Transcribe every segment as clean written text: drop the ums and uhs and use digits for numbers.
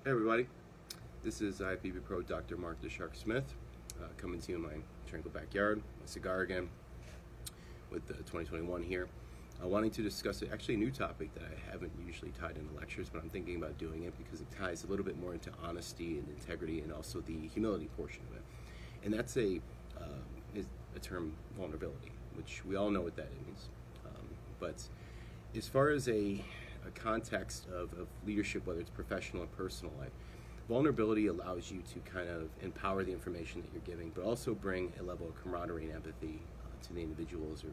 Hey everybody, this is IFBB Pro Dr. Mark the Shark Smith, coming to you in my tranquil backyard, my cigar again, with the 2021 here. Wanting to discuss actually a new topic that I haven't usually tied into lectures, but I'm thinking about doing it because it ties a little bit more into honesty and integrity and also the humility portion of it. And that's is a term, vulnerability, which we all know what that means. But as far as a context of leadership, whether it's professional or personal life, vulnerability allows you to kind of empower the information that you're giving, but also bring a level of camaraderie and empathy to the individuals or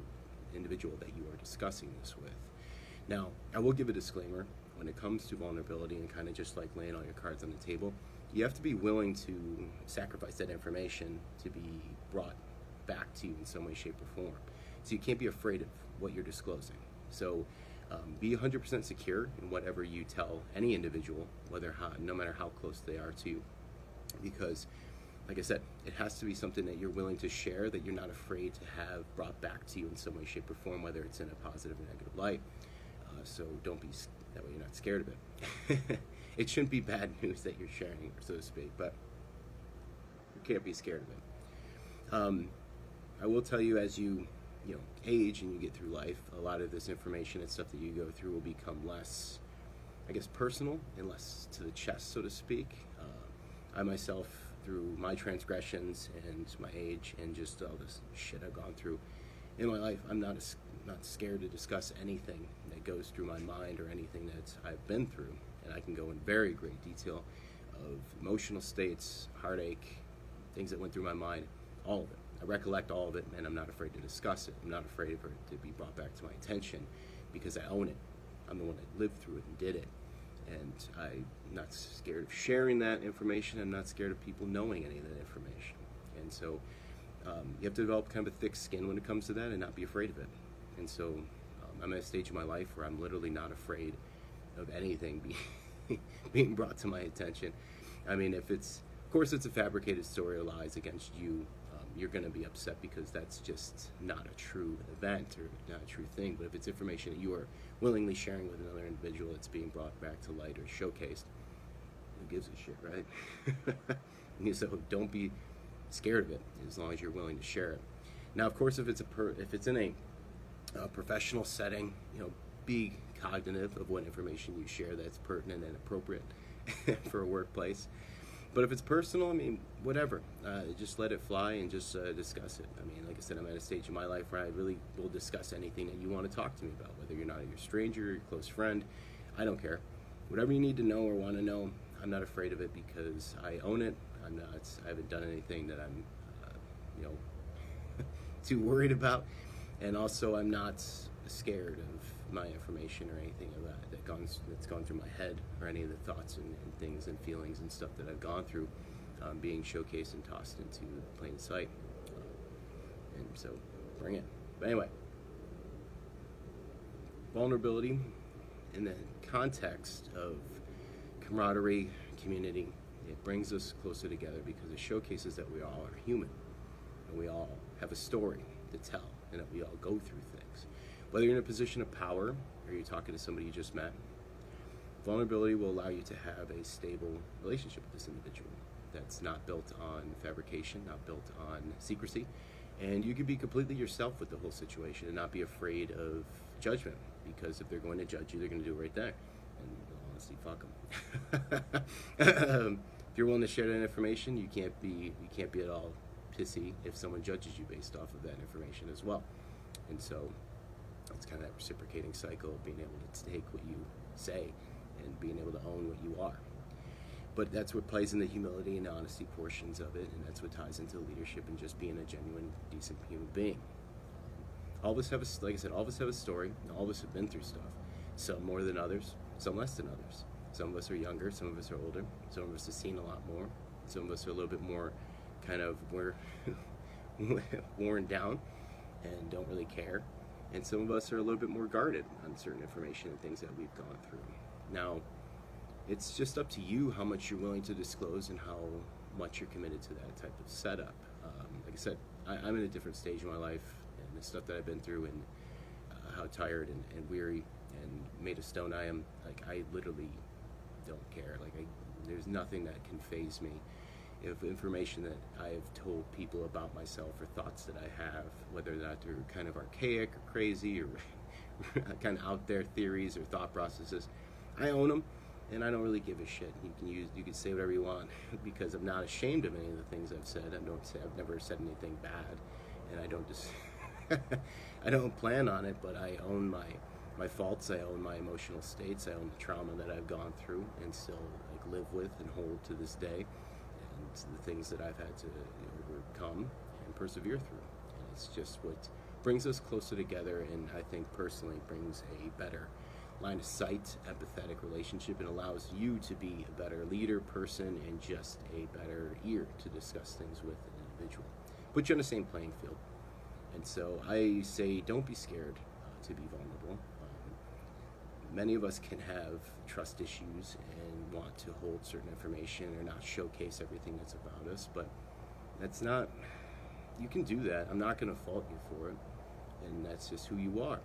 individual that you are discussing this with. Now, I will give a disclaimer when it comes to vulnerability and kind of just like laying all your cards on the table. You have to be willing to sacrifice that information to be brought back to you in some way, shape, or form. So you can't be afraid of what you're disclosing. So be 100% secure in whatever you tell any individual, no matter how close they are to you, because, like I said, it has to be something that you're willing to share, that you're not afraid to have brought back to you in some way, shape, or form, whether it's in a positive or negative light. So don't be, that way you're not scared of it. It shouldn't be bad news that you're sharing, so to speak, but you can't be scared of it. I will tell you, as you age and you get through life, a lot of this information and stuff that you go through will become less, I guess, personal and less to the chest, so to speak. I myself, through my transgressions and my age and just all this shit I've gone through in my life, I'm not scared to discuss anything that goes through my mind or anything that I've been through, and I can go in very great detail of emotional states, heartache, things that went through my mind, all of it. I recollect all of it, and I'm not afraid to discuss it. I'm not afraid for it to be brought back to my attention because I own it. I'm the one that lived through it and did it. And I'm not scared of sharing that information. I'm not scared of people knowing any of that information. And so you have to develop kind of a thick skin when it comes to that and not be afraid of it. And so I'm at a stage in my life where I'm literally not afraid of anything being brought to my attention. I mean, of course it's a fabricated story or lies against you, you're going to be upset because that's just not a true event or not a true thing. But if it's information that you are willingly sharing with another individual that's being brought back to light or showcased, who gives a shit, right? So don't be scared of it as long as you're willing to share it. Now, of course, if it's in a professional setting, be cognitive of what information you share that's pertinent and appropriate for a workplace. But if it's personal, I mean, whatever. Just let it fly and just discuss it. I mean, like I said, I'm at a stage in my life where I really will discuss anything that you want to talk to me about, whether you're not your stranger, your close friend. I don't care. Whatever you need to know or want to know, I'm not afraid of it because I own it. I haven't done anything that I'm, too worried about, and also I'm not scared of my information or anything of that's gone through my head, or any of the thoughts and things and feelings and stuff that I've gone through, being showcased and tossed into plain sight. And so, bring it. But anyway, vulnerability in the context of camaraderie, community, it brings us closer together because it showcases that we all are human and we all have a story to tell and that we all go through things. Whether you're in a position of power or you're talking to somebody you just met, vulnerability will allow you to have a stable relationship with this individual that's not built on fabrication, not built on secrecy, and you can be completely yourself with the whole situation and not be afraid of judgment, because if they're going to judge you, they're going to do it right there. And honestly, fuck them. If you're willing to share that information, you can't be at all pissy if someone judges you based off of that information as well. And so it's kind of that reciprocating cycle of being able to take what you say and being able to own what you are. But that's what plays in the humility and honesty portions of it, and that's what ties into leadership and just being a genuine, decent human being. All of us have like I said, all of us have a story, and all of us have been through stuff. Some more than others, some less than others. Some of us are younger, some of us are older, some of us have seen a lot more, some of us are a little bit more kind of worn down and don't really care. And some of us are a little bit more guarded on certain information and things that we've gone through. Now, it's just up to you how much you're willing to disclose and how much you're committed to that type of setup. Like I said, I'm in a different stage in my life, and the stuff that I've been through, and how tired and weary and made of stone I am. Like, I literally don't care. There's nothing that can faze me. If information that I have told people about myself or thoughts that I have, whether or not they're kind of archaic or crazy or kind of out there theories or thought processes, I own them, and I don't really give a shit. You can say whatever you want because I'm not ashamed of any of the things I've said. I've never said anything bad, and I don't just I don't plan on it. But I own my faults. I own my emotional states. I own the trauma that I've gone through and still live with and hold to this day, and the things that I've had to overcome and persevere through. And it's just what brings us closer together, and I think personally brings a better line of sight, empathetic relationship, and allows you to be a better leader, person, and just a better ear to discuss things with an individual. Put you on the same playing field. And so I say, don't be scared to be vulnerable. Many of us can have trust issues and want to hold certain information or not showcase everything that's about us, but that's not, you can do that. I'm not going to fault you for it, and that's just who you are.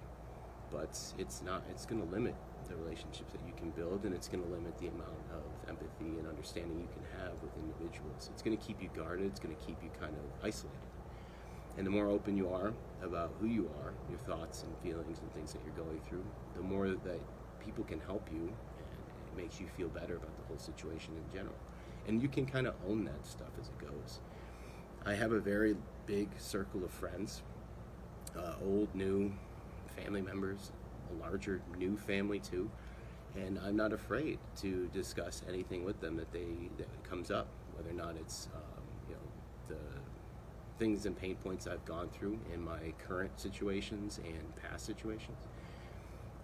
But it's going to limit the relationships that you can build, and it's going to limit the amount of empathy and understanding you can have with individuals. It's going to keep you guarded. It's going to keep you kind of isolated. And the more open you are about who you are, your thoughts and feelings and things that you're going through, the more that people can help you, and it makes you feel better about the whole situation in general. And you can kind of own that stuff as it goes. I have a very big circle of friends, old, new, family members, a larger new family too, and I'm not afraid to discuss anything with them that comes up, whether or not it's the things and pain points I've gone through in my current situations and past situations,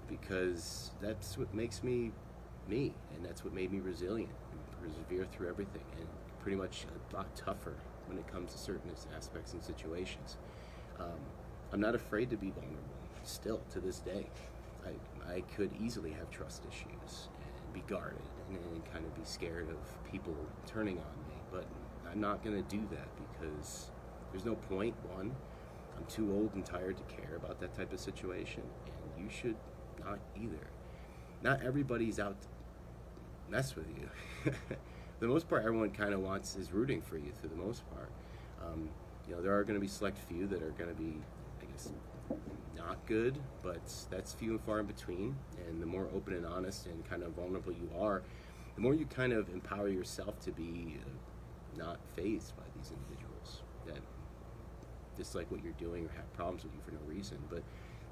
because that's what makes me me, and that's what made me resilient and persevere through everything, and pretty much a lot tougher when it comes to certain aspects and situations. I'm not afraid to be vulnerable. Still, to this day, I could easily have trust issues and be guarded and kind of be scared of people turning on me, but I'm not going to do that because there's no point. One, I'm too old and tired to care about that type of situation, and you should not either. Not everybody's out to mess with you. For the most part, everyone kind of is rooting for you for the most part. There are going to be select few that are going to be, I guess, not good, but that's few and far in between. And the more open and honest and kind of vulnerable you are, the more you kind of empower yourself to be not fazed by these individuals that dislike what you're doing or have problems with you for no reason. But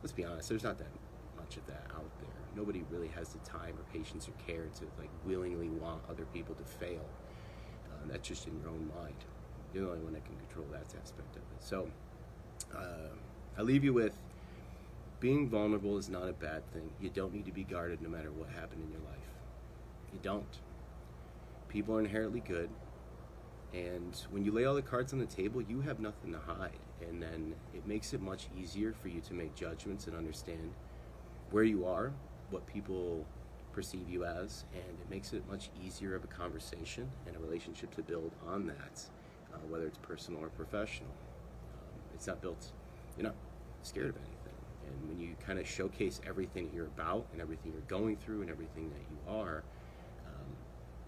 let's be honest, there's not that much of that out there. Nobody really has the time or patience or care to willingly want other people to fail. That's just in your own mind. You're the only one that can control that aspect of it. So I leave you with, being vulnerable is not a bad thing. You don't need to be guarded no matter what happened in your life. You don't. People are inherently good, and when you lay all the cards on the table, you have nothing to hide, and then it makes it much easier for you to make judgments and understand where you are, what people perceive you as, and it makes it much easier of a conversation and a relationship to build on that, whether it's personal or professional. It's not built, you're not scared of anything. And when you kind of showcase everything that you're about and everything you're going through and everything that you are,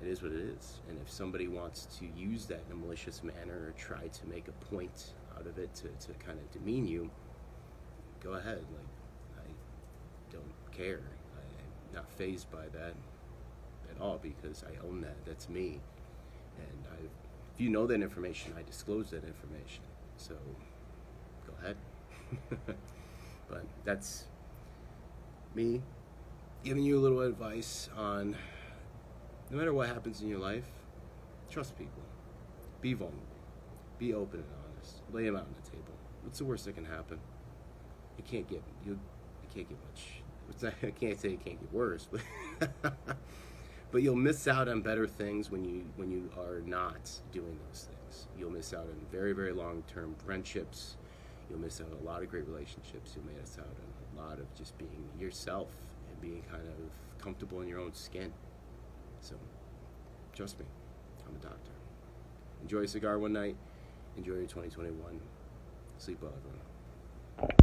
it is what it is. And if somebody wants to use that in a malicious manner or try to make a point out of it to kind of demean you, go ahead. I don't care. I'm not fazed by that at all because I own that. That's me. And if you know that information, I disclose that information. So go ahead. But that's me giving you a little advice on, no matter what happens in your life, trust people. Be vulnerable. Be open and honest. Lay them out on the table. What's the worst that can happen? It can't get much. I can't say it can't get worse, but you'll miss out on better things when you are not doing those things. You'll miss out on very, very long-term friendships. You'll miss out on a lot of great relationships. You'll miss out on a lot of just being yourself and being kind of comfortable in your own skin. So, trust me, I'm a doctor. Enjoy a cigar one night. Enjoy your 2021. Sleep well, everyone.